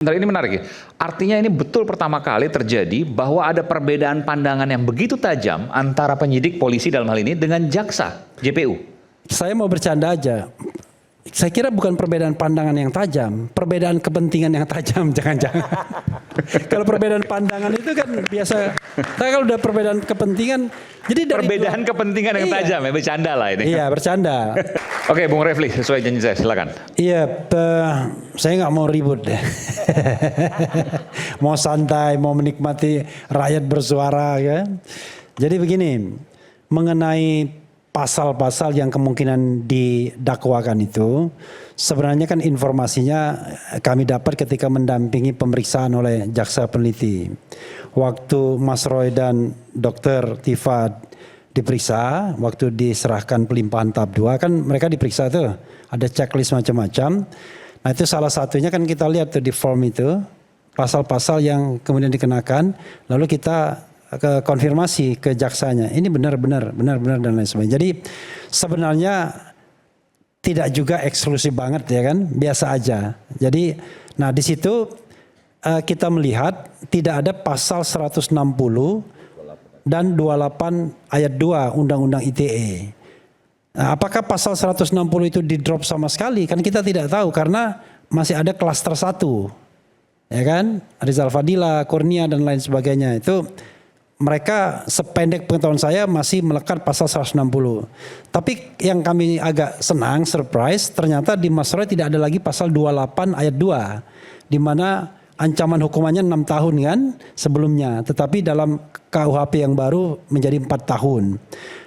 Bentar, ini menarik ya. Artinya ini betul pertama kali terjadi bahwa ada perbedaan pandangan yang begitu tajam antara penyidik polisi dalam hal ini dengan jaksa JPU. Saya mau bercanda aja. Saya kira bukan perbedaan pandangan yang tajam, perbedaan kepentingan yang tajam, jangan-jangan. Kalau perbedaan pandangan itu kan biasa. Tapi kalau udah perbedaan kepentingan, jadi dari perbedaan kepentingan yang tajam ya, bercanda lah ini. Iya, bercanda. Oke, Bung Refli, sesuai janji saya, silakan. Iya, saya nggak mau ribut deh. Mau santai, mau menikmati rakyat bersuara kan. Jadi begini, mengenai pasal-pasal yang kemungkinan didakwakan itu, sebenarnya kan informasinya kami dapat ketika mendampingi pemeriksaan oleh jaksa peneliti. Waktu Mas Roy dan Dr. Tifa diperiksa, waktu diserahkan pelimpahan tahap 2 kan mereka diperiksa tuh, ada checklist macam-macam. Nah itu salah satunya kan kita lihat tuh di form itu, pasal-pasal yang kemudian dikenakan, lalu kita ke konfirmasi ke jaksanya, ini benar dan lain sebagainya. Jadi sebenarnya tidak juga eksklusif banget ya kan, biasa aja. Jadi nah di situ kita melihat tidak ada pasal 160 dan 28 ayat 2 Undang-Undang ITE. Nah, apakah pasal 160 itu di drop sama sekali? Kan kita tidak tahu karena masih ada klaster 1. Ya kan? Rizal Fadila, Kurnia dan lain sebagainya. Itu mereka sependek pengetahuan saya masih melekat pasal 160. Tapi yang kami agak senang, surprise, ternyata di Mas Roy tidak ada lagi pasal 28 ayat 2. Di mana ancaman hukumannya 6 tahun kan sebelumnya. Tetapi dalam KUHP yang baru menjadi 4 tahun.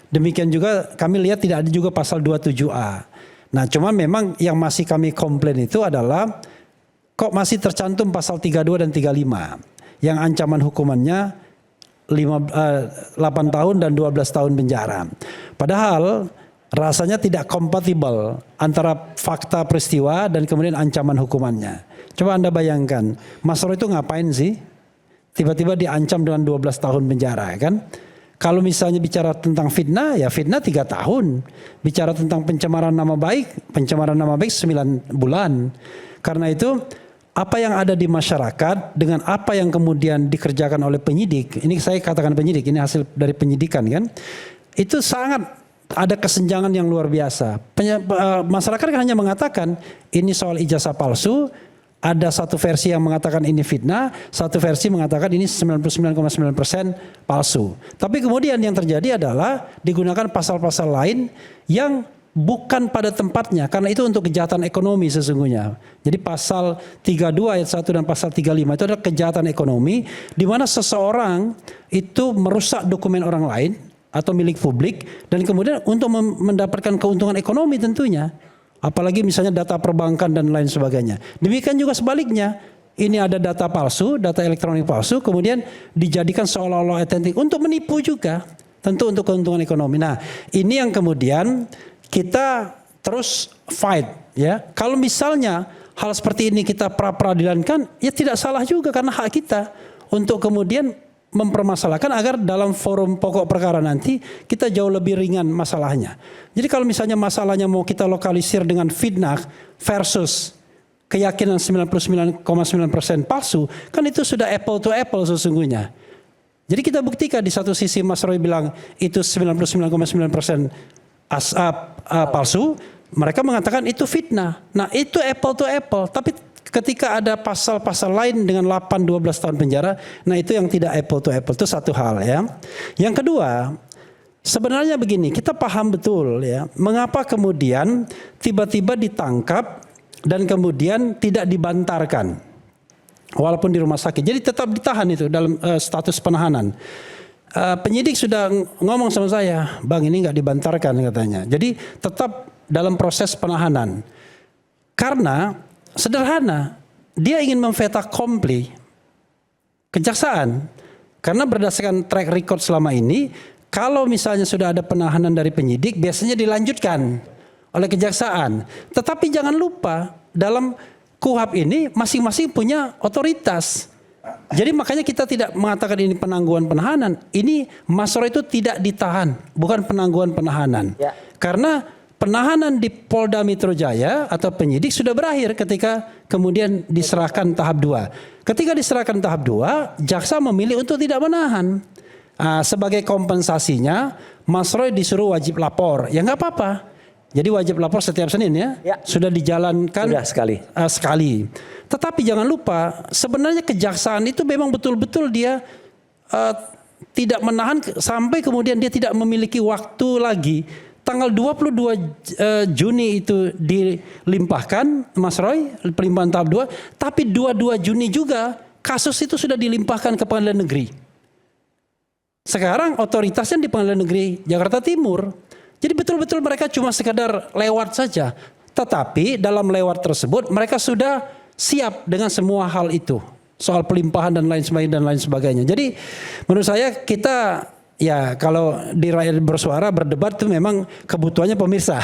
Demikian juga kami lihat tidak ada juga pasal 27A. Nah cuma memang yang masih kami komplain itu adalah kok masih tercantum pasal 32 dan 35. Yang ancaman hukumannya 8 tahun dan 12 tahun penjara. Padahal rasanya tidak kompatibel antara fakta peristiwa dan kemudian ancaman hukumannya. Coba Anda bayangkan, Mas Roy itu ngapain sih? Tiba-tiba diancam dengan 12 tahun penjara kan? Kalau misalnya bicara tentang fitnah, ya fitnah 3 tahun. Bicara tentang pencemaran nama baik 9 bulan. Karena itu apa yang ada di masyarakat dengan apa yang kemudian dikerjakan oleh penyidik, ini saya katakan penyidik, ini hasil dari penyidikan kan, itu sangat ada kesenjangan yang luar biasa. Masyarakat kan hanya mengatakan ini soal ijazah palsu, ada satu versi yang mengatakan ini fitnah, satu versi mengatakan ini 99,9% palsu. Tapi kemudian yang terjadi adalah digunakan pasal-pasal lain yang bukan pada tempatnya, karena itu untuk kejahatan ekonomi sesungguhnya. Jadi pasal 32 ayat 1 dan pasal 35 itu adalah kejahatan ekonomi di mana seseorang itu merusak dokumen orang lain atau milik publik dan kemudian untuk mendapatkan keuntungan ekonomi tentunya. Apalagi misalnya data perbankan dan lain sebagainya. Demikian juga sebaliknya. Ini ada data palsu, data elektronik palsu kemudian dijadikan seolah-olah otentik untuk menipu juga. Tentu untuk keuntungan ekonomi. Nah, ini yang kemudian kita terus fight ya. Kalau misalnya hal seperti ini kita pra-peradilankan, ya tidak salah juga karena hak kita untuk kemudian mempermasalahkan agar dalam forum pokok perkara nanti kita jauh lebih ringan masalahnya. Jadi kalau misalnya masalahnya mau kita lokalisir dengan fitnah versus keyakinan 99,9% palsu, kan itu sudah apple to apple sesungguhnya. Jadi kita buktikan di satu sisi Mas Roy bilang itu 99,9% palsu, mereka mengatakan itu fitnah. Nah itu apple to apple, tapi ketika ada pasal-pasal lain dengan 8-12 tahun penjara, nah itu yang tidak apple to apple, itu satu hal ya. Yang kedua, sebenarnya begini, kita paham betul ya, mengapa kemudian tiba-tiba ditangkap dan kemudian tidak dibantarkan, walaupun di rumah sakit, jadi tetap ditahan itu dalam status penahanan. Penyidik sudah ngomong sama saya, Bang ini nggak dibantarkan katanya. Jadi tetap dalam proses penahanan. Karena sederhana, dia ingin memveta kompli kejaksaan. Karena berdasarkan track record selama ini, kalau misalnya sudah ada penahanan dari penyidik, biasanya dilanjutkan oleh kejaksaan. Tetapi jangan lupa, dalam KUHP ini masing-masing punya otoritas. Jadi makanya kita tidak mengatakan ini penangguhan penahanan. Ini Mas Roy itu tidak ditahan, bukan penangguhan penahanan. Ya. Karena penahanan di Polda Metro Jaya atau penyidik sudah berakhir ketika kemudian diserahkan tahap 2. Ketika diserahkan tahap 2, jaksa memilih untuk tidak menahan. Sebagai kompensasinya, Mas Roy disuruh wajib lapor. Ya nggak apa-apa. Jadi wajib lapor setiap Senin ya. Sudah dijalankan sekali. Tetapi jangan lupa, sebenarnya kejaksaan itu memang betul-betul dia tidak menahan sampai kemudian dia tidak memiliki waktu lagi. Tanggal 22 Juni itu dilimpahkan Mas Roy, pelimpahan tahap 2, tapi 22 Juni juga kasus itu sudah dilimpahkan ke Pengadilan Negeri. Sekarang otoritasnya di Pengadilan Negeri Jakarta Timur. Jadi betul-betul mereka cuma sekadar lewat saja. Tetapi dalam lewat tersebut mereka sudah siap dengan semua hal itu. Soal pelimpahan dan lain sebagainya. Jadi menurut saya kita ya kalau di Rakyat Bersuara berdebat itu memang kebutuhannya pemirsa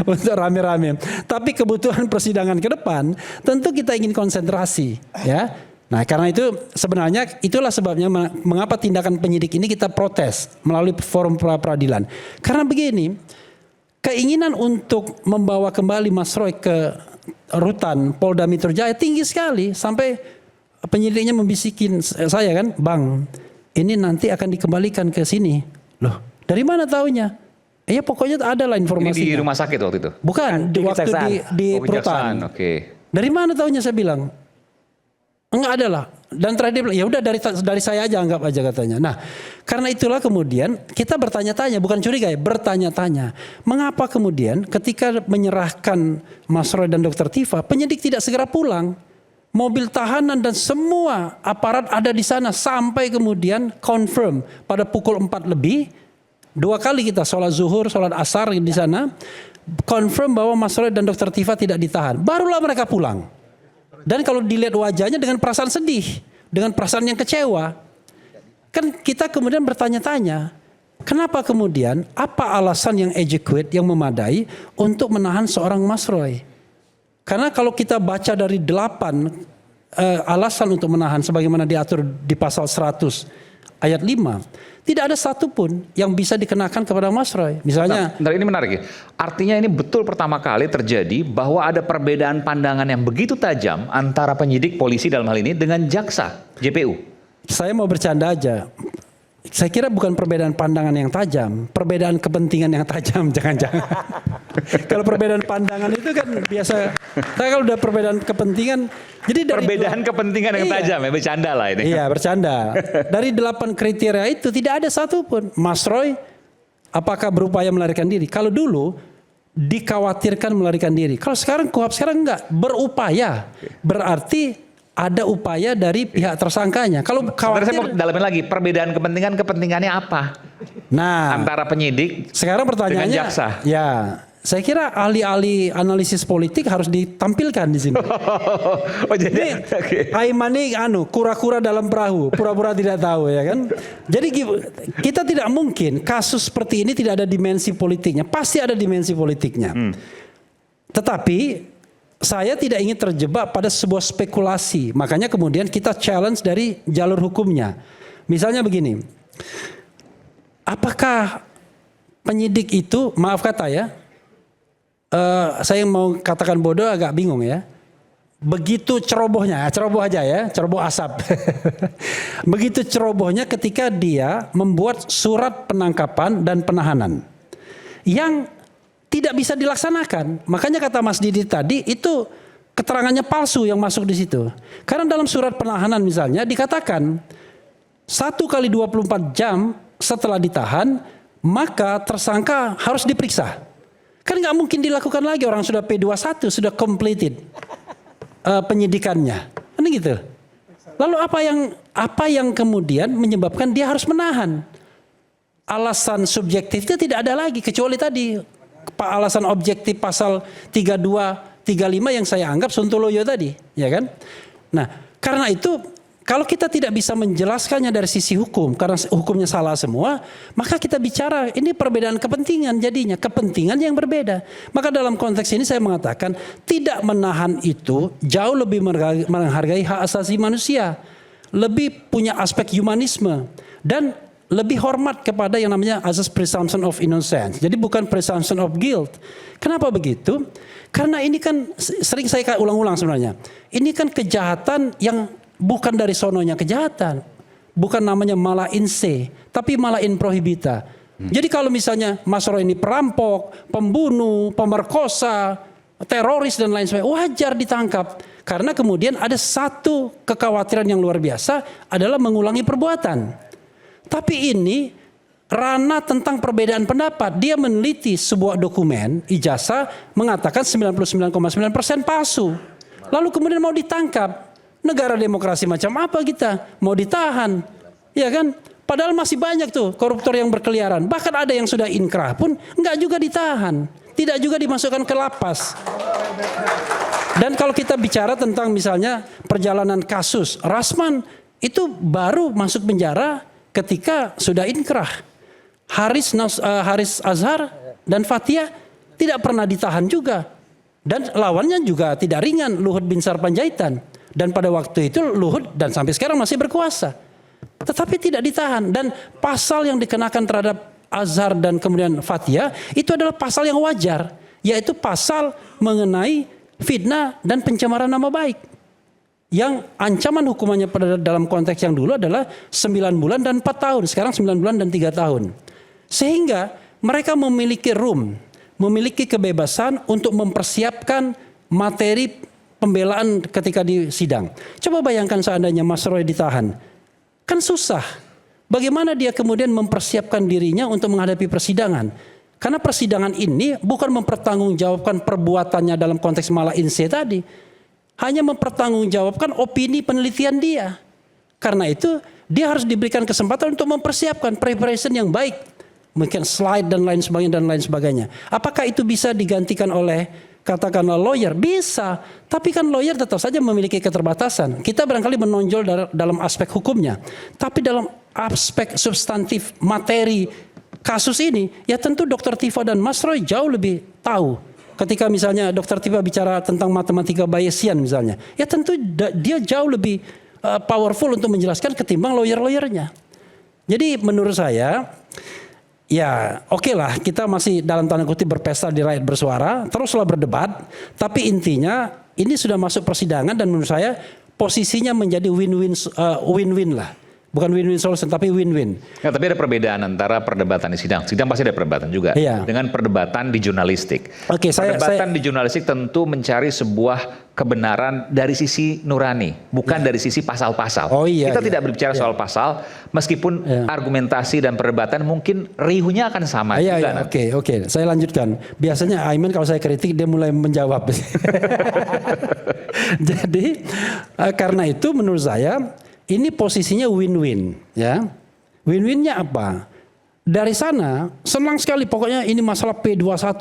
untuk rame-rame. Tapi kebutuhan persidangan ke depan tentu kita ingin konsentrasi ya. Nah karena itu sebenarnya itulah sebabnya mengapa tindakan penyidik ini kita protes melalui forum pra peradilan. Karena begini, keinginan untuk membawa kembali Mas Roy ke rutan Polda Metro Jaya tinggi sekali sampai penyidiknya membisikin saya kan, Bang, ini nanti akan dikembalikan ke sini. Loh, dari mana taunya? Ya pokoknya ada lah informasinya. Ini di rumah sakit waktu itu? Bukan, waktu di Rutan. Dari mana taunya saya bilang? Enggak ada lah. Dan terakhir ya udah dari saya aja, anggap aja katanya. Nah, karena itulah kemudian kita bertanya-tanya, bukan curiga ya, bertanya-tanya. Mengapa kemudian ketika menyerahkan Mas Roy dan Dr. Tifa, penyidik tidak segera pulang? Mobil tahanan dan semua aparat ada di sana sampai kemudian confirm pada pukul 4 lebih. 2 kali kita sholat zuhur, sholat asar di sana. Confirm bahwa Mas Roy dan Dr. Tifa tidak ditahan. Barulah mereka pulang. Dan kalau dilihat wajahnya dengan perasaan sedih, dengan perasaan yang kecewa. Kan kita kemudian bertanya-tanya, kenapa kemudian, apa alasan yang adequate, yang memadai untuk menahan seorang Mas Roy? Karena kalau kita baca dari 8 alasan untuk menahan sebagaimana diatur di pasal 100 ayat 5, tidak ada satupun yang bisa dikenakan kepada Mas Roy. Misalnya, nah, ini menarik ya. Artinya ini betul pertama kali terjadi bahwa ada perbedaan pandangan yang begitu tajam antara penyidik polisi dalam hal ini dengan jaksa JPU. Saya mau bercanda aja. Saya kira bukan perbedaan pandangan yang tajam, perbedaan kepentingan yang tajam, jangan-jangan. Kalau perbedaan pandangan itu kan biasa. Saya kalau udah perbedaan kepentingan, jadi dari perbedaan kepentingan yang tajam ya, bercanda lah ini. Iya, bercanda. Dari 8 kriteria itu tidak ada satupun. Mas Roy, apakah berupaya melarikan diri? Kalau dulu dikhawatirkan melarikan diri. Kalau sekarang KUHP sekarang enggak, berupaya. Berarti ada upaya dari pihak tersangkanya. Kalau khawatir, saya mau dalamin lagi, perbedaan kepentingannya apa? Nah, antara penyidik sekarang pertanyaannya, dengan jaksa. Ya, saya kira ahli-ahli analisis politik harus ditampilkan di sini. Oh jadi Aiman ini kura-kura dalam perahu, pura-pura tidak tahu ya kan. Jadi kita tidak mungkin kasus seperti ini tidak ada dimensi politiknya, pasti ada dimensi politiknya. Tetapi saya tidak ingin terjebak pada sebuah spekulasi. Makanya kemudian kita challenge dari jalur hukumnya. Misalnya begini. Apakah penyidik itu, maaf kata ya, saya mau katakan bodoh agak bingung ya. Begitu cerobohnya, ceroboh aja ya, ceroboh asap. Begitu cerobohnya ketika dia membuat surat penangkapan dan penahanan. Yang tidak bisa dilaksanakan. Makanya kata Mas Didi tadi itu keterangannya palsu yang masuk di situ. Karena dalam surat penahanan misalnya dikatakan 1 kali 24 jam setelah ditahan maka tersangka harus diperiksa. Kan nggak mungkin dilakukan lagi, orang sudah P21 sudah completed penyidikannya. Kan gitu. Lalu apa yang kemudian menyebabkan dia harus menahan? Alasan subjektifnya tidak ada lagi kecuali tadi alasan objektif pasal 32, 35 yang saya anggap sontoloyo tadi, ya kan? Nah, karena itu kalau kita tidak bisa menjelaskannya dari sisi hukum, karena hukumnya salah semua, maka kita bicara ini perbedaan kepentingan jadinya, kepentingan yang berbeda. Maka dalam konteks ini saya mengatakan tidak menahan itu jauh lebih menghargai hak asasi manusia, lebih punya aspek humanisme dan lebih hormat kepada yang namanya asas presumption of innocence. Jadi bukan presumption of guilt. Kenapa begitu? Karena ini kan sering saya ulang-ulang sebenarnya. Ini kan kejahatan yang bukan dari sononya kejahatan. Bukan namanya mala in se, tapi mala in prohibita. Jadi kalau misalnya Mas Roy ini perampok, pembunuh, pemerkosa, teroris dan lain sebagainya, wajar ditangkap. Karena kemudian ada satu kekhawatiran yang luar biasa adalah mengulangi perbuatan. Tapi ini ranah tentang perbedaan pendapat. Dia meneliti sebuah dokumen ijazah mengatakan 99,9% palsu. Lalu kemudian mau ditangkap. Negara demokrasi macam apa kita? Mau ditahan. Ya kan? Padahal masih banyak tuh koruptor yang berkeliaran. Bahkan ada yang sudah inkrah pun enggak juga ditahan. Tidak juga dimasukkan ke lapas. Dan kalau kita bicara tentang misalnya perjalanan kasus Rasman itu baru masuk penjara ketika sudah inkrah. Haris Azhar dan Fathia tidak pernah ditahan juga. Dan lawannya juga tidak ringan, Luhut bin Sarpanjaitan. Dan pada waktu itu Luhut dan sampai sekarang masih berkuasa. Tetapi tidak ditahan. Dan pasal yang dikenakan terhadap Azhar dan kemudian Fathia itu adalah pasal yang wajar. Yaitu pasal mengenai fitnah dan pencemaran nama baik. Yang ancaman hukumannya pada dalam konteks yang dulu adalah 9 bulan dan 4 tahun. Sekarang 9 bulan dan 3 tahun. Sehingga mereka memiliki room, memiliki kebebasan untuk mempersiapkan materi pembelaan ketika di sidang. Coba bayangkan seandainya Mas Roy ditahan. Kan susah. Bagaimana dia kemudian mempersiapkan dirinya untuk menghadapi persidangan. Karena persidangan ini bukan mempertanggungjawabkan perbuatannya dalam konteks mala in se tadi. Hanya mempertanggungjawabkan opini penelitian dia. Karena itu dia harus diberikan kesempatan untuk mempersiapkan preparation yang baik. Mungkin slide dan lain sebagainya. Apakah itu bisa digantikan oleh katakanlah lawyer? Bisa. Tapi kan lawyer tetap saja memiliki keterbatasan. Kita barangkali menonjol dalam aspek hukumnya. Tapi dalam aspek substantif materi kasus ini, ya tentu Dr. Tifa dan Mas Roy jauh lebih tahu. Ketika misalnya Dr. Tifa bicara tentang matematika Bayesian misalnya, ya tentu dia jauh lebih powerful untuk menjelaskan ketimbang lawyer-lawyernya. Jadi menurut saya, ya oke lah kita masih dalam tanda kutip berpesta di rakyat bersuara, teruslah berdebat. Tapi intinya ini sudah masuk persidangan dan menurut saya posisinya menjadi win-win lah. Bukan win-win solution tapi win-win. Ya, tapi ada perbedaan antara perdebatan di sidang. Sidang pasti ada perdebatan juga. Iya. Dengan perdebatan di jurnalistik. Oke, Perdebatan di jurnalistik tentu mencari sebuah kebenaran dari sisi nurani, bukan dari sisi pasal-pasal. Oh iya. Kita iya. tidak berbicara soal pasal, meskipun argumentasi dan perdebatan mungkin riuhnya akan sama juga. Iya, oke. Saya lanjutkan. Biasanya Aiman kalau saya kritik dia mulai menjawab. Jadi karena itu menurut saya ini posisinya win-win, ya. Win-winnya apa? Dari sana senang sekali pokoknya ini masalah P21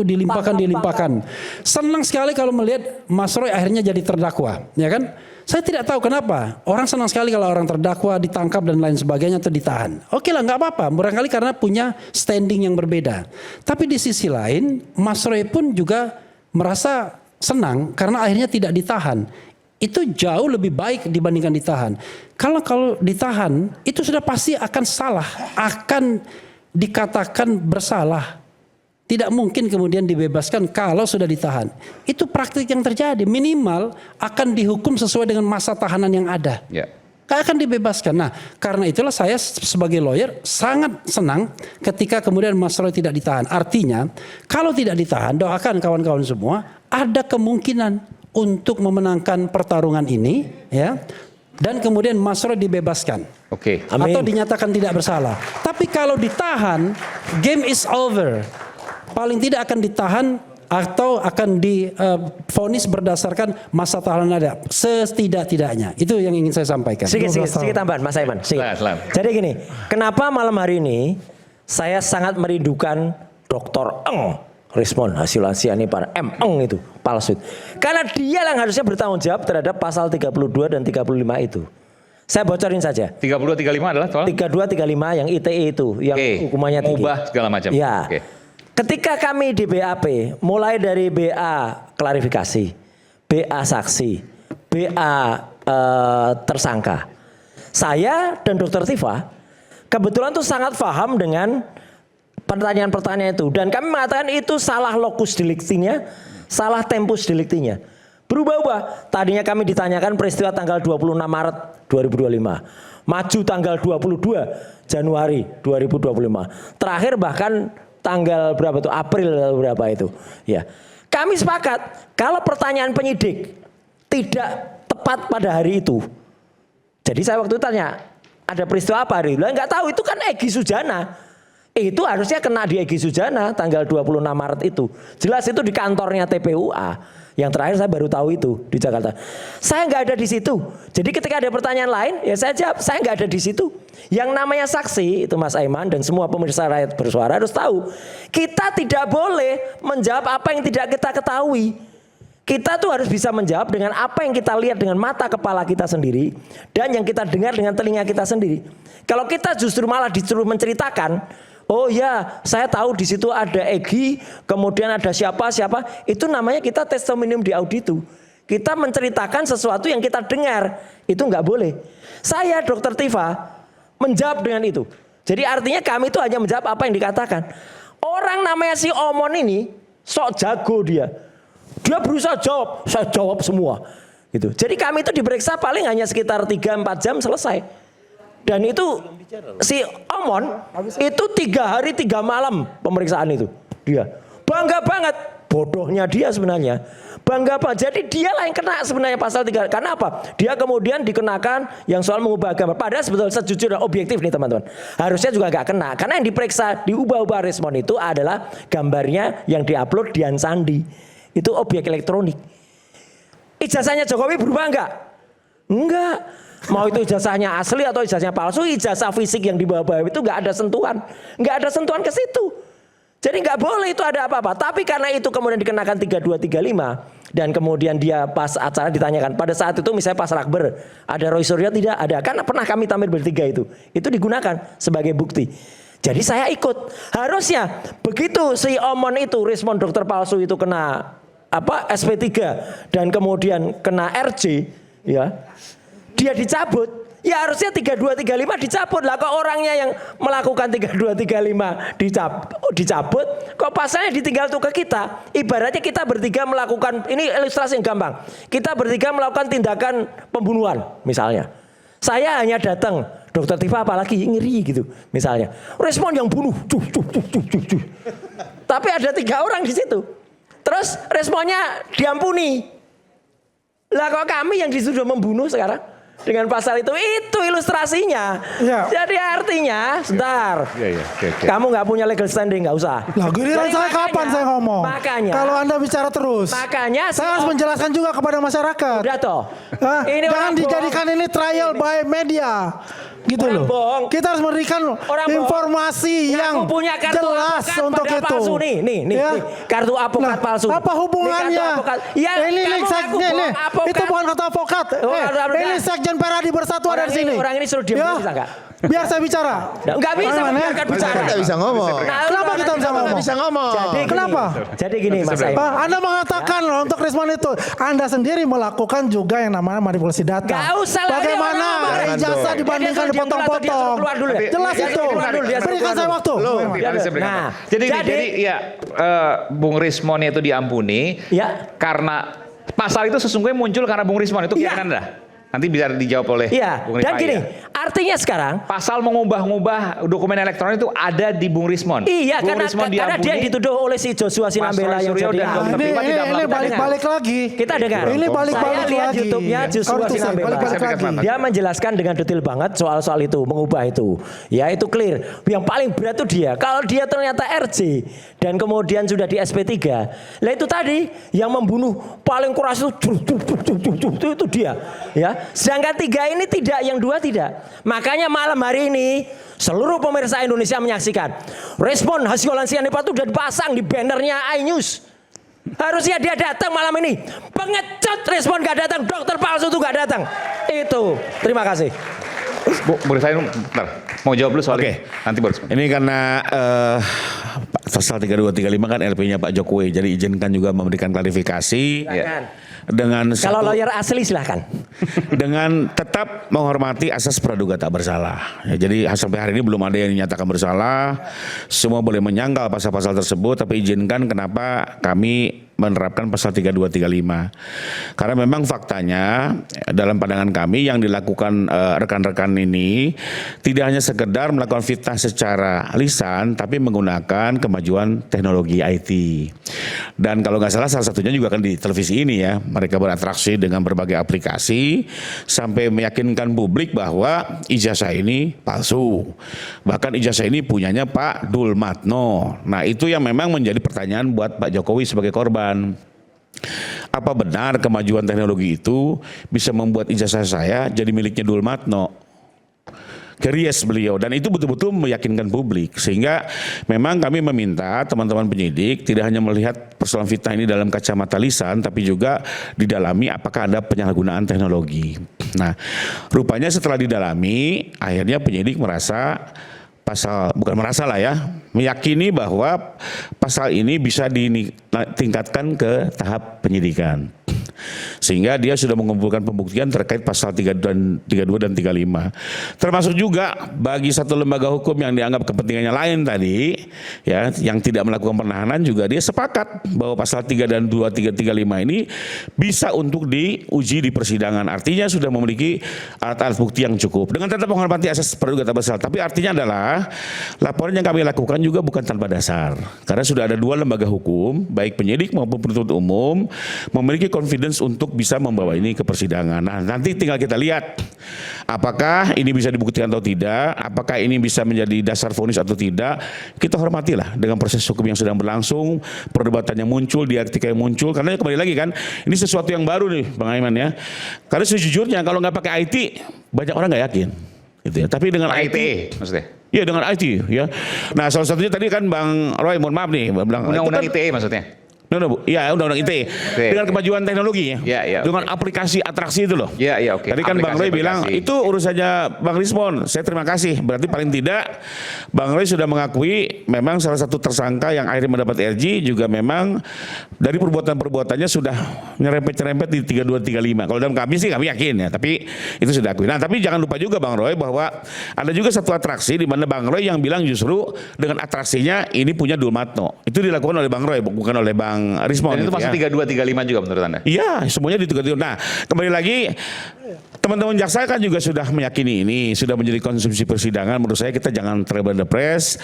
dilimpahkan. Senang sekali kalau melihat Mas Roy akhirnya jadi terdakwa, ya kan? Saya tidak tahu kenapa. Orang senang sekali kalau orang terdakwa ditangkap dan lain sebagainya atau ditahan. Oke lah, nggak apa-apa. Barangkali karena punya standing yang berbeda. Tapi di sisi lain, Mas Roy pun juga merasa senang karena akhirnya tidak ditahan. Itu jauh lebih baik dibandingkan ditahan. Kalau ditahan, itu sudah pasti akan salah, akan dikatakan bersalah. Tidak mungkin kemudian dibebaskan kalau sudah ditahan. Itu praktik yang terjadi. Minimal akan dihukum sesuai dengan masa tahanan yang ada. Ya. Akan dibebaskan. Nah, karena itulah saya sebagai lawyer sangat senang ketika kemudian Mas Roy tidak ditahan. Artinya, kalau tidak ditahan, doakan kawan-kawan semua, ada kemungkinan untuk memenangkan pertarungan ini, ya, dan kemudian Mas Roy dibebaskan, Oke. atau dinyatakan tidak bersalah. Tapi kalau ditahan, game is over. Paling tidak akan ditahan atau akan divonis berdasarkan masa tahanan ada. Setidak-tidaknya itu yang ingin saya sampaikan. Sedikit tambahan, Mas Aiman. Silakan. Jadi gini, kenapa malam hari ini saya sangat merindukan Dr. Eng Rismon Hasilasi ini para Eng itu palsu. Karena dia yang harusnya bertanggung jawab terhadap pasal 32 dan 35 itu. Saya bocorin saja. 32 35 adalah soal 32 35 yang ITE itu yang hukumannya tinggi. Mengubah segala macam. Ya. Ketika kami di BAP mulai dari BA klarifikasi, BA saksi, BA tersangka. Saya dan Dokter Tifa kebetulan tuh sangat paham dengan pertanyaan-pertanyaan itu. Dan kami mengatakan itu salah lokus deliktinya, salah tempus deliktinya. Berubah-ubah. Tadinya kami ditanyakan peristiwa tanggal 26 Maret 2025. Maju tanggal 22 Januari 2025. Terakhir bahkan tanggal berapa tuh? April berapa itu. Ya. Kami sepakat kalau pertanyaan penyidik tidak tepat pada hari itu. Jadi saya waktu itu tanya, ada peristiwa apa hari itu? Enggak tahu, itu kan Egy Sujana. Itu harusnya kena di Egy Sujana tanggal 26 Maret itu. Jelas itu di kantornya TPUA. Yang terakhir saya baru tahu itu di Jakarta. Saya nggak ada di situ. Jadi ketika ada pertanyaan lain, ya saya jawab, saya nggak ada di situ. Yang namanya saksi, itu Mas Aiman dan semua pemirsa Rakyat Bersuara harus tahu. Kita tidak boleh menjawab apa yang tidak kita ketahui. Kita tuh harus bisa menjawab dengan apa yang kita lihat dengan mata kepala kita sendiri dan yang kita dengar dengan telinga kita sendiri. Kalau kita justru malah disuruh menceritakan, oh ya, saya tahu di situ ada Egy, kemudian ada siapa, itu namanya kita testimonium di auditu. Kita menceritakan sesuatu yang kita dengar, itu nggak boleh. Saya, Dokter Tifa, menjawab dengan itu. Jadi artinya kami itu hanya menjawab apa yang dikatakan. Orang namanya si Omon ini sok jago dia. Dia berusaha jawab, saya jawab semua. Gitu. Jadi kami itu diperiksa paling hanya sekitar 3-4 jam selesai. Dan itu si Omon itu 3 hari 3 malam pemeriksaan itu. Dia bangga banget, bodohnya dia sebenarnya. Bangga banget. Jadi dialah yang kena sebenarnya pasal 3. Karena apa? Dia kemudian dikenakan yang soal mengubah agama. Padahal sebetulnya sejujurnya objektif nih teman-teman. Harusnya juga gak kena. Karena yang diperiksa diubah-ubah respon itu adalah gambarnya yang diupload Dian Sandi. Itu objek elektronik. Ijazahnya Jokowi berubah enggak? Enggak. Mau itu ijazahnya asli atau ijazahnya palsu, ijazah fisik yang dibawa-bawa itu enggak ada sentuhan. Enggak ada sentuhan ke situ. Jadi enggak boleh itu ada apa-apa. Tapi karena itu kemudian dikenakan 3235 dan kemudian dia pas acara ditanyakan pada saat itu misalnya pas Rakber, ada Roy Suryo tidak? Ada. Kan pernah kami tampil bertiga itu. Itu digunakan sebagai bukti. Jadi saya ikut. Harusnya begitu si Omon itu respon dokter palsu itu kena SP3 dan kemudian kena RJ, ya. Dia dicabut. Ya harusnya 3235 dicabut lah. Kok orangnya yang melakukan 3235 dicabut, kok pasalnya ditinggal tuh ke kita. Ibaratnya kita bertiga melakukan, ini ilustrasi yang gampang. Kita bertiga melakukan tindakan pembunuhan misalnya. Saya hanya datang, Dokter Tifa apalagi ngiri gitu misalnya. Respon yang bunuh. Tapi ada 3 orang di situ. Terus responnya diampuni. Lah kok kami yang dituduh membunuh sekarang? Dengan pasal itu ilustrasinya. Ya. Jadi artinya, sebentar. Okay. Kamu nggak punya legal standing, nggak usah. Lah giliran saya kapan saya ngomong? Makanya. Kalau Anda bicara terus. Makanya saya harus menjelaskan juga kepada masyarakat. Udah toh. Ini jangan dijadikan ini trial by media. Gitu loh. Bohong. Kita harus memberikan informasi yang punya kartu jelas untuk itu. Palsu nih. Kartu avokat palsu. Apa hubungannya? Ya, ini itu bukan kartu avokat. Ini Sekjen Peradi Bersatu ada di sini. Orang ini suruh diam bisa enggak? Biar saya bicara. Enggak bisa biarkan bicara. Kita bisa ngomong. Kenapa kita bisa ngomong? Bisa ngomong. Kenapa? Jadi gini Mas Aiman. Anda mengatakan untuk respon itu, Anda sendiri melakukan juga yang namanya manipulasi data. Gak usah lah. Bagaimana ijazah dibandingkan dipotong-potong? Jelas itu. Berikan saya waktu. Nah, jadi ya Bung Rismon itu diampuni karena pasal itu sesungguhnya muncul karena Bung Rismon itu keyakinan Anda. Nanti bisa dijawab oleh Bung Rifai. Dan gini, artinya sekarang pasal mengubah-ubah dokumen elektronik itu ada di Bung Rismon. Iya, Bung karena dia dituduh oleh si Joshua Sinambela yang jadi ini balik lagi. Kita dengar. Ini balik lagi. YouTube-nya Joshua Sinambela. Dia menjelaskan dengan detail banget soal itu, mengubah itu. Ya itu clear. Yang paling berat itu dia. Kalau dia ternyata RJ dan kemudian sudah di SP3. Lah itu tadi yang membunuh paling keras itu dia. Ya. Sedangkan 3 ini tidak, yang 2 tidak. Makanya malam hari ini seluruh pemirsa Indonesia menyaksikan respon Hasyolan Sianipa itu sudah dipasang di bannernya iNews. Harusnya dia datang malam ini. Pengecut respon gak datang, dokter palsu itu gak datang. Itu. Terima kasih. Bu Rifai, bentar. Mau jawab dulu soal ini. Nanti baru. Ini karena pasal 3235 kan LP-nya Pak Jokowi, jadi izinkan juga memberikan klarifikasi. Silakan. Dengan Kalau satu, lawyer asli silahkan. dengan tetap menghormati asas praduga tak bersalah. Ya, jadi sampai hari ini belum ada yang dinyatakan bersalah. Semua boleh menyangkal pasal-pasal tersebut, tapi izinkan kenapa kami menerapkan pasal 3235. Karena memang faktanya dalam pandangan kami yang dilakukan rekan-rekan ini tidak hanya sekedar melakukan fitnah secara lisan, tapi menggunakan kemajuan teknologi IT. Dan kalau nggak salah satunya juga kan di televisi ini ya, mereka beratraksi dengan berbagai aplikasi sampai meyakinkan publik bahwa ijazah ini palsu. Bahkan ijazah ini punyanya Pak Dulmatno. Nah itu yang memang menjadi pertanyaan buat Pak Jokowi sebagai korban. Apa benar kemajuan teknologi itu bisa membuat ijazah saya jadi miliknya Dulmatno? Curious beliau, dan itu betul-betul meyakinkan publik, sehingga memang kami meminta teman-teman penyidik tidak hanya melihat persoalan fitnah ini dalam kacamata lisan, tapi juga didalami apakah ada penyalahgunaan teknologi. Nah, rupanya setelah didalami, akhirnya penyidik merasa meyakini bahwa pasal ini bisa ditingkatkan ke tahap penyidikan. Sehingga dia sudah mengumpulkan pembuktian terkait pasal 32 dan 35. Termasuk juga bagi satu lembaga hukum yang dianggap kepentingannya lain tadi, ya, yang tidak melakukan penahanan juga dia sepakat bahwa pasal 3 dan 2, 3, 35 ini bisa untuk diuji di persidangan. Artinya sudah memiliki alat-alat bukti yang cukup. Dengan tetap menghormati asas praduga tak bersalah. Tapi artinya adalah laporan yang kami lakukan juga bukan tanpa dasar. Karena sudah ada dua lembaga hukum, baik penyidik maupun penuntut umum, memiliki confidence untuk bisa membawa ini ke persidangan. Nah, nanti tinggal kita lihat apakah ini bisa dibuktikan atau tidak, apakah ini bisa menjadi dasar vonis atau tidak. Kita hormatilah dengan proses hukum yang sedang berlangsung, perdebatannya muncul, dialektika yang muncul, karena kembali lagi kan, ini sesuatu yang baru nih Bang Aiman ya. Karena sejujurnya kalau nggak pakai IT, banyak orang nggak yakin. Gitu ya. Tapi dengan IT, maksudnya? Iya dengan IT ya. Nah salah satunya tadi kan Bang Roy, mohon maaf nih, bilang Undang-undang kan, ITE maksudnya? Iya undang-undang ITE. Dengan kemajuan teknologi ya, dengan aplikasi atraksi itu loh. Iya, oke. Tadi kan Bang Roy bilang itu urusannya Bang Rismon. Saya terima kasih. Berarti paling tidak Bang Roy sudah mengakui memang salah satu tersangka yang akhirnya mendapat RJ juga memang dari perbuatan-perbuatannya sudah nyerempet-nyerempet di 3235. Kalau dalam kami sih kami yakin ya, tapi itu sudah akui. Nah, tapi jangan lupa juga Bang Roy bahwa ada juga satu atraksi di mana Bang Roy yang bilang justru dengan atraksinya ini punya Dulmatno. Itu dilakukan oleh Bang Roy, bukan oleh Bang Rismon. Dan itu gitu pasal 3235 juga menurut Anda? Iya, semuanya di 32. Nah, kembali lagi teman-teman jaksa kan juga sudah meyakini ini sudah menjadi konsumsi persidangan. Menurut saya kita jangan terberes.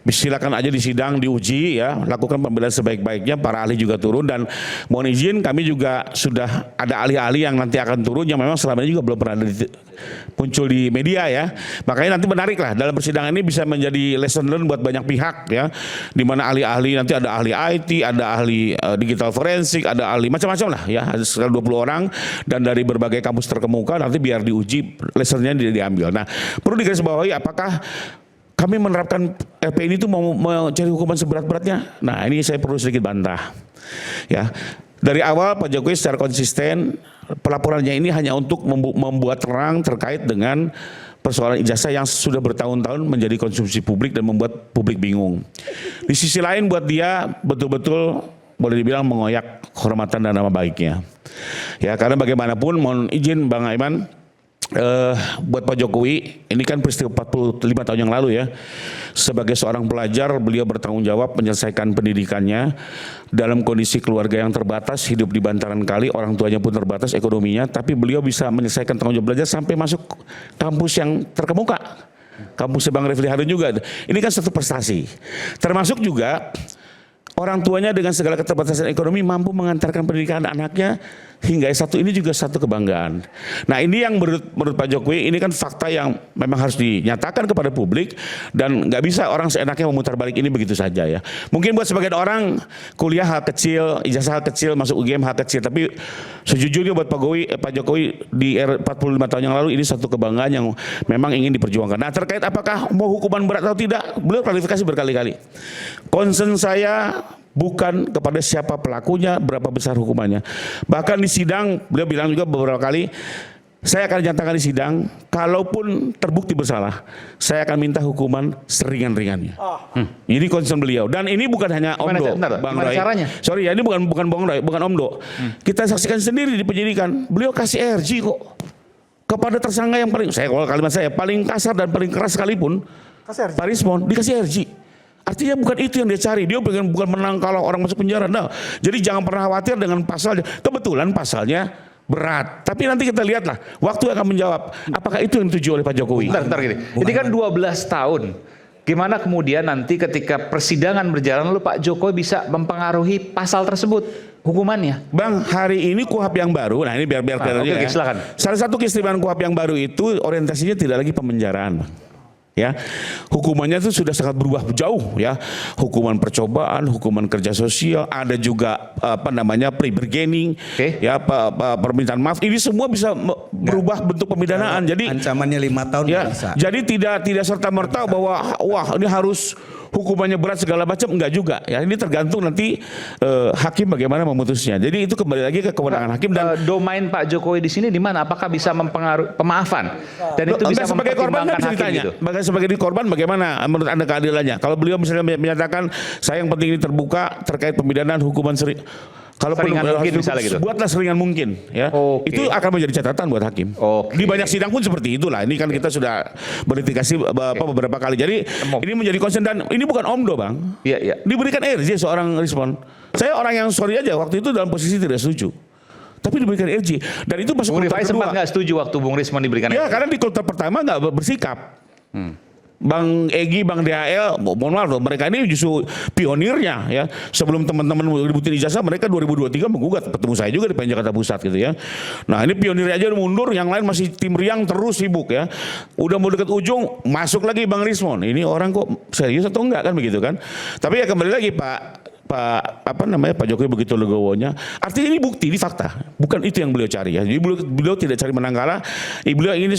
Silakan aja di sidang diuji ya, lakukan pembelaan sebaik-baiknya, para ahli juga turun, dan mohon izin kami juga sudah ada ahli-ahli yang nanti akan turun yang memang selama ini juga belum pernah muncul di media ya. Makanya nanti menarik lah dalam persidangan ini bisa menjadi lesson learn buat banyak pihak ya. Di mana ahli-ahli nanti ada ahli IT, ada ahli digital forensik, ada ahli macam-macam lah ya, ada sekitar 20 orang dan dari berbagai kampus terkemuka, nanti biar diuji lessonnya diambil. Nah, perlu digarisbawahi apakah kami menerapkan LP ini tuh mau mencari hukuman seberat-beratnya. Nah, ini saya perlu sedikit bantah. Ya. Dari awal Pak Jokowi secara konsisten pelaporannya ini hanya untuk membuat terang terkait dengan persoalan ijazah yang sudah bertahun-tahun menjadi konsumsi publik dan membuat publik bingung. Di sisi lain buat dia betul-betul boleh dibilang mengoyak kehormatan dan nama baiknya. Ya, karena bagaimanapun mohon izin Bang Aiman, buat Pak Jokowi ini kan peristiwa 45 tahun yang lalu ya. Sebagai seorang pelajar beliau bertanggung jawab menyelesaikan pendidikannya dalam kondisi keluarga yang terbatas, hidup di bantaran kali, orang tuanya pun terbatas ekonominya, tapi beliau bisa menyelesaikan tanggung jawab belajar sampai masuk kampus yang terkemuka. Kampusnya Bang Refli Harun juga. Ini kan satu prestasi. Termasuk juga orang tuanya dengan segala keterbatasan ekonomi mampu mengantarkan pendidikan anaknya hingga S1, ini juga satu kebanggaan. Nah, ini yang menurut Pak Jokowi ini kan fakta yang memang harus dinyatakan kepada publik dan nggak bisa orang seenaknya memutar balik ini begitu saja ya. Mungkin buat sebagian orang kuliah hal kecil, ijazah hal kecil, masuk UGM hal kecil, tapi sejujurnya buat Pak Jokowi di 45 tahun yang lalu ini satu kebanggaan yang memang ingin diperjuangkan. Nah, terkait apakah mau hukuman berat atau tidak, beliau klarifikasi berkali-kali. Concern saya bukan kepada siapa pelakunya, berapa besar hukumannya. Bahkan di sidang beliau bilang juga beberapa kali, saya akan nyatakan di sidang, kalaupun terbukti bersalah, saya akan minta hukuman seringan-ringannya. Ini concern beliau. Dan ini bukan hanya Omdo, Bang Roy. Caranya? Sorry ya, ini bukan Bang Roy, bukan Omdo. Kita saksikan sendiri di penyidikan, beliau kasih RG kok kepada tersangka yang paling, saya kalau kalimat saya paling kasar dan paling keras sekalipun, Pak Rismon dikasih RG. Artinya bukan itu yang dia cari. Dia bukan menang kalau orang masuk penjara. Nah, jadi jangan pernah khawatir dengan pasalnya. Kebetulan pasalnya berat. Tapi nanti kita lihatlah. Waktu akan menjawab. Apakah itu yang dituju oleh Pak Jokowi? Bentar gini. Ini kan 12 tahun. Gimana kemudian nanti ketika persidangan berjalan lalu Pak Jokowi bisa mempengaruhi pasal tersebut hukumannya? Bang, hari ini KUHP yang baru. Nah ini biar oke, silakan. Salah satu keistimewaan KUHP yang baru itu orientasinya tidak lagi pemenjaraan, Bang. Ya, hukumannya itu sudah sangat berubah jauh ya. Hukuman percobaan, hukuman kerja sosial, ada juga plea bargaining, ya permintaan maaf. Ini semua bisa berubah bentuk pemidanaan. Jadi ancamannya 5 tahun ya, bisa. jadi tidak serta merta bahwa wah ini harus hukumannya berat segala macam, enggak juga. Ya ini tergantung nanti hakim bagaimana memutusnya. Jadi itu kembali lagi ke kewenangan hakim dan domain Pak Jokowi di sini di mana? Apakah bisa mempengaruhi pemaafan dan itu bisa sebagai korban mempertimbangkan bisa hakim ditanya. gitu? Sebagai korban bagaimana menurut Anda keadilannya? Kalau beliau misalnya menyatakan saya yang penting ini terbuka terkait pemidanaan hukuman kalau seringan mungkin misalnya gitu. Buatlah seringan mungkin ya. Itu akan menjadi catatan buat hakim. Di banyak sidang pun seperti itulah. Ini kan kita sudah verifikasi beberapa kali. Jadi ini menjadi concern dan ini bukan Omdo, Bang. Iya. Diberikan RJ seorang Rismon. Saya orang yang sorry aja waktu itu dalam posisi tidak setuju. Tapi diberikan RJ dan itu masuk Bung kloter Rifai sempat nggak setuju waktu Bung Rismon diberikan ya, RJ? karena di kloter pertama nggak bersikap. Bang Egy, Bang DHL, mohon maaf loh, mereka ini justru pionirnya ya. Sebelum teman-teman ributin ijazah, mereka 2023 menggugat, ketemu saya juga di Jakarta Pusat gitu ya. Nah ini pionirnya aja udah mundur, yang lain masih tim riang terus sibuk ya. Udah mau deket ujung, masuk lagi Bang Rismon. Ini orang kok serius atau enggak kan begitu kan? Tapi ya kembali lagi Pak Jokowi begitu legowonya. Artinya ini bukti, ini fakta. Bukan itu yang beliau cari ya. Jadi beliau tidak cari menang kalah. Beliau ingin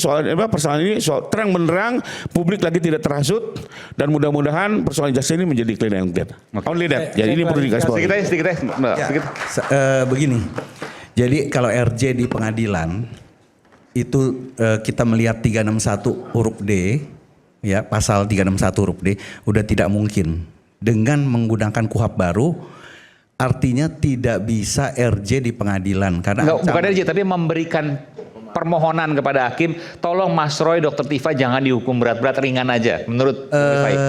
persoalan ini soal terang benderang, publik lagi tidak terhasut dan mudah-mudahan persoalan jaksa ini menjadi clean and clear. Only that. Jadi ini perlu dikasih tahu. Sedikit. Begini. Jadi kalau RJ di pengadilan itu kita melihat 361 huruf D ya, pasal 361 huruf D udah tidak mungkin. Dengan menggunakan KUHP baru, artinya tidak bisa RJ di pengadilan karena bukan RJ tapi memberikan permohonan kepada hakim, tolong Mas Roy, Dr. Tifa jangan dihukum berat-berat, ringan aja. Menurut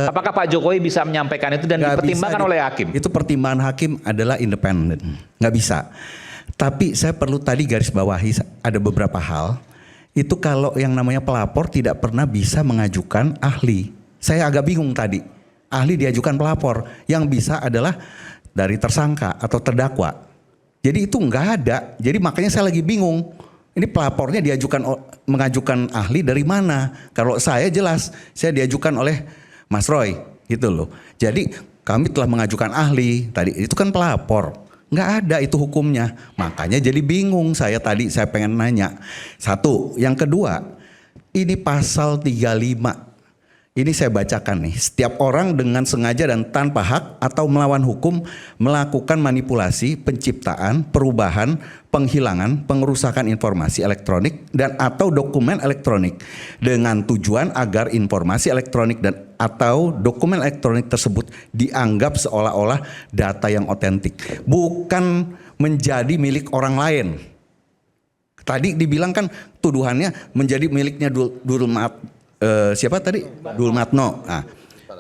apakah Pak Jokowi bisa menyampaikan itu dan dipertimbangkan oleh hakim? Itu pertimbangan hakim adalah independen, nggak bisa. Tapi saya perlu tadi garis bawahi ada beberapa hal. Itu kalau yang namanya pelapor tidak pernah bisa mengajukan ahli. Saya agak bingung tadi. Ahli diajukan pelapor, yang bisa adalah dari tersangka atau terdakwa. Jadi itu nggak ada. Jadi makanya saya lagi bingung. Ini pelapornya mengajukan ahli dari mana? Kalau saya jelas, saya diajukan oleh Mas Roy, gitu loh. Jadi kami telah mengajukan ahli. Tadi itu kan pelapor. Nggak ada itu hukumnya. Makanya jadi bingung saya tadi. Saya pengen nanya. Satu, yang kedua, ini pasal 35. Ini saya bacakan nih. Setiap orang dengan sengaja dan tanpa hak atau melawan hukum melakukan manipulasi, penciptaan, perubahan, penghilangan, pengerusakan informasi elektronik dan atau dokumen elektronik dengan tujuan agar informasi elektronik dan atau dokumen elektronik tersebut dianggap seolah-olah data yang otentik, bukan menjadi milik orang lain. Tadi dibilang kan tuduhannya menjadi miliknya siapa tadi? Dulmatno. Nah,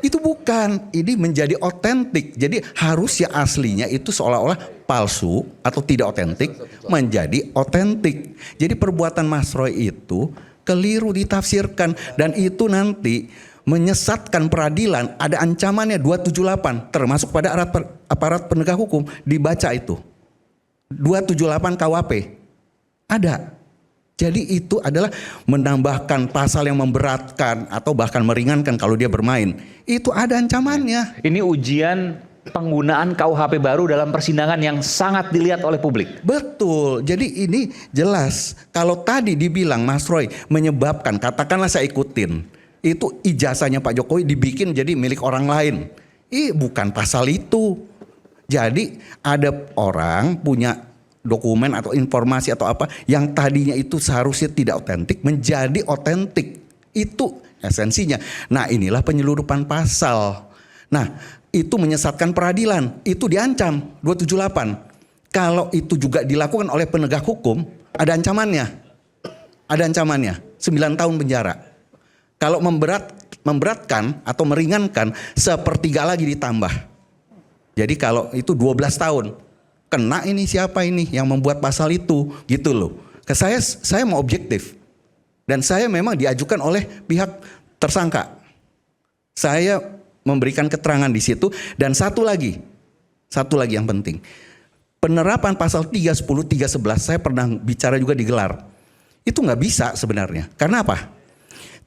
itu bukan, ini menjadi otentik. Jadi harusnya aslinya itu seolah-olah palsu atau tidak otentik menjadi otentik. Jadi perbuatan Mas Roy itu keliru ditafsirkan dan itu nanti menyesatkan peradilan. Ada ancamannya 278 termasuk pada aparat penegak hukum, dibaca itu. 278 KUHP. Ada. Jadi itu adalah menambahkan pasal yang memberatkan atau bahkan meringankan kalau dia bermain. Itu ada ancamannya. Ini ujian penggunaan KUHP baru dalam persidangan yang sangat dilihat oleh publik. Betul. Jadi ini jelas. Kalau tadi dibilang Mas Roy menyebabkan, katakanlah saya ikutin. Itu ijazahnya Pak Jokowi dibikin jadi milik orang lain. Bukan pasal itu. Jadi ada orang punya dokumen atau informasi atau apa yang tadinya itu seharusnya tidak otentik menjadi otentik. Itu esensinya. Nah, inilah penyeludupan pasal. Nah, itu menyesatkan peradilan. Itu diancam 278. Kalau itu juga dilakukan oleh penegak hukum, ada ancamannya. Ada ancamannya 9 tahun penjara. Kalau memberatkan atau meringankan, sepertiga lagi ditambah. Jadi kalau itu 12 tahun, kena ini siapa ini yang membuat pasal itu, gitu loh. Saya mau objektif. Dan saya memang diajukan oleh pihak tersangka. Saya memberikan keterangan di situ. Dan satu lagi yang penting. Penerapan pasal 310, 311, saya pernah bicara juga di Gelar. Itu nggak bisa sebenarnya. Karena apa?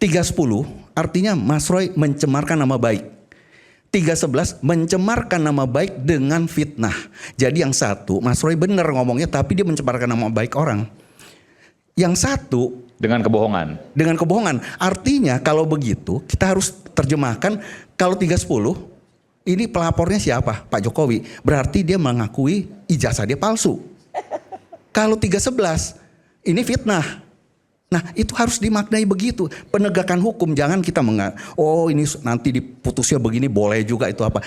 310 artinya Mas Roy mencemarkan nama baik. 311 mencemarkan nama baik dengan fitnah. Jadi yang satu, Mas Roy benar ngomongnya, tapi dia mencemarkan nama baik orang. Yang satu dengan kebohongan. Dengan kebohongan. Artinya kalau begitu kita harus terjemahkan, kalau 310 ini pelapornya siapa? Pak Jokowi. Berarti dia mengakui ijazah dia palsu. Kalau 311 ini fitnah. Nah, itu harus dimaknai begitu. Penegakan hukum, jangan kita oh ini nanti diputusnya begini, boleh juga itu apa.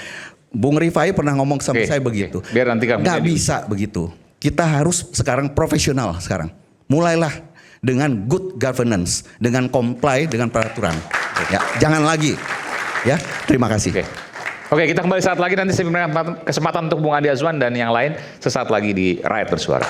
Bung Rifai pernah ngomong sama saya begitu. Biar nanti kamu nggak bisa begitu. Kita harus sekarang profesional sekarang. Mulailah dengan good governance, dengan comply dengan peraturan. Ya, jangan lagi. Ya, terima kasih. Oke, kita kembali saat lagi, nanti saya berikan kesempatan untuk Bung Andi Azwan dan yang lain sesaat lagi di Rakyat Bersuara.